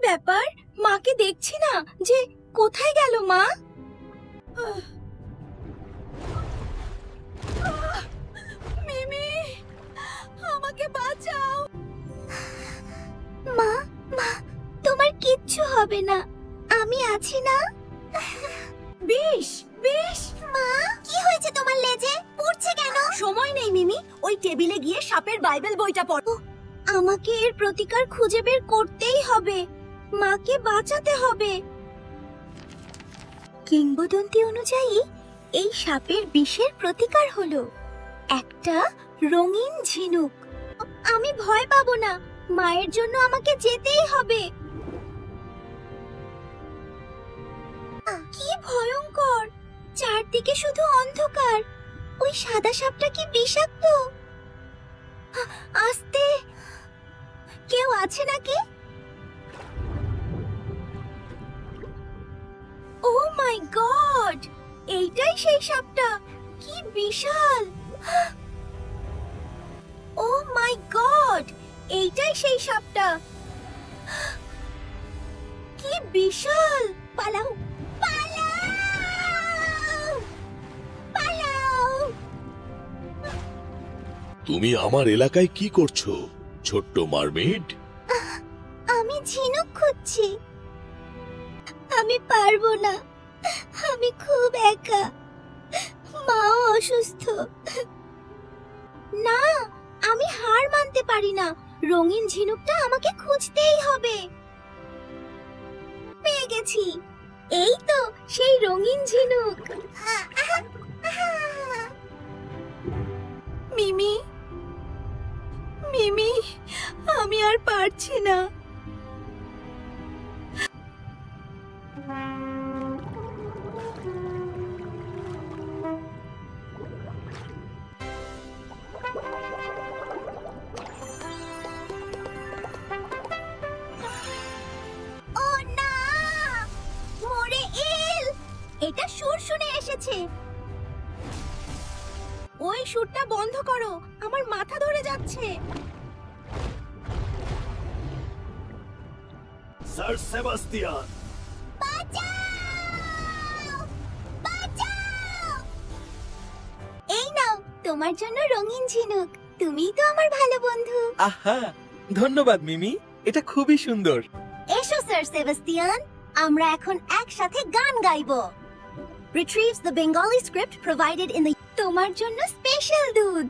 ব্যাপার, মাকে দেখছি না যে, কোথায় গেল মা? মিমি, আমাকে বাঁচাও। মা, মা, তোমার কিচ্ছু হবে না, আমি আছি না। বেশ বেশ। মা, কি হয়েছে তোমার লেজে? পড়ছে কেন? সময় নেই মিমি, ওই টেবিলে গিয়ে সাপের বাইবেল বইটা পড়ো। আমাকে এর প্রতিকার খুঁজে বের করতেই হবে, মাকে বাঁচাতে হবে। কিংবদন্তি অনুযায়ী এই সাপের বিষের প্রতিকার হলো একটা রঙিন ঝিনুক। আমি ভয় পাবো না, মায়ের জন্য আমাকে যেতেই হবে। কি ভয়ঙ্কর, চারদিকে শুধু অন্ধকার। ওই সাদা সাপটা কি বিষাক্ত? আস্তে, কেউ আছে নাকি? ও মাই গড, এইটাই সেই সাপটা। কি বিশাল! ও মাই গড, এইটাই সেই সাপটা। কি বিশাল! পালাও, পালাও, পালাও! তুমি আমার এলাকায় কি করছো, ছোট্ট মারমেড? আমি ঝিনুক খুঁজছি। আমি পারবো না, আমি খুব একা, মাও অসুস্থ। না, আমি হার মানতে পারি না, রঙিন ঝিনুকটা আমাকে খুঁজতেই হবে। পেয়ে গেছি, এই তো সেই রঙিন ঝিনুক। মিমি, মিমি, আমি আর পারছি না। ও না, মরে এল! এটা সুর শুনে এসেছে। ওই সুরটা বন্ধ করো, আমার মাথা ধরে যাচ্ছে। স্যার সেবাস্টিয়ান, বাঁচাও! বাঁচাও! এই নাও তোমার জন্য রঙিন ঝিনুক, তুমিই তো আমার ভালো বন্ধু। আহা, ধন্যবাদ মিমি, এটা খুবই সুন্দর। এসো স্যার সেবাস্টিয়ান, আমরা এখন একসাথে গান গাইবো। Retrieves the Bengali script provided in the... তোমার জন্য স্পেশাল দুধ,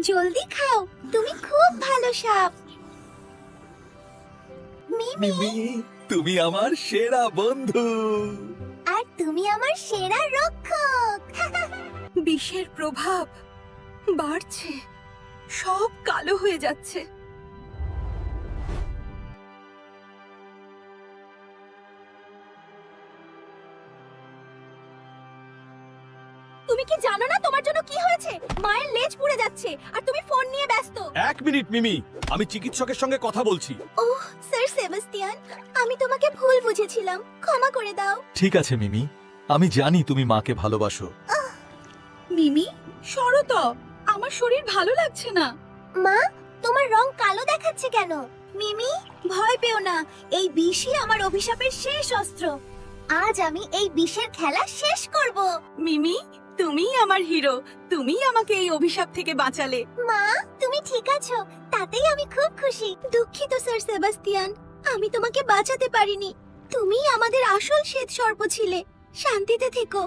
জলদি খাও, তুমি খুব ভালো সাপ। মিমি, মিমি, তুমি আমার সেরা বন্ধু। আর তুমি আমার সেরা রক্ষক। বিষের প্রভাব বাড়ছে, সব কালো হয়ে যাচ্ছে। তুমি কি জানো না তোমার জন্য কি হয়েছে? মায়ের লেজ পুড়ে যাচ্ছে আর তুমি ফোন নিয়ে ব্যস্ত। 1 মিনিট মিমি, আমি চিকিৎসকের সঙ্গে কথা বলছি। ওহ স্যার সেবাস্টিয়ান, আমি তোমাকে ভুল বুঝেছিলাম, ক্ষমা করে দাও। ঠিক আছে মিমি, আমি জানি তুমি মাকে ভালোবাসো। মিমি, সরো তো, আমার শরীর ভালো লাগছে না। মা, তোমার রং কালো দেখাচ্ছে কেন? মিমি, ভয় পেও না, এই বিষই আমার অভিশাপের শেষ অস্ত্র। আজ আমি এই বিষের খেলা শেষ করব। মিমি, তুমিই আমার হিরো, তুমিই আমাকে এই অভিশাপ থেকে বাঁচালে। মা, তুমি ঠিক আছো, তাতেই আমি খুব খুশি। দুঃখিত স্যার সেবাস্টিয়ান, আমি তোমাকে বাঁচাতে পারিনি। তুমিই আমাদের আসল শ্বেত সর্প ছিলে। শান্তিতে থেকো।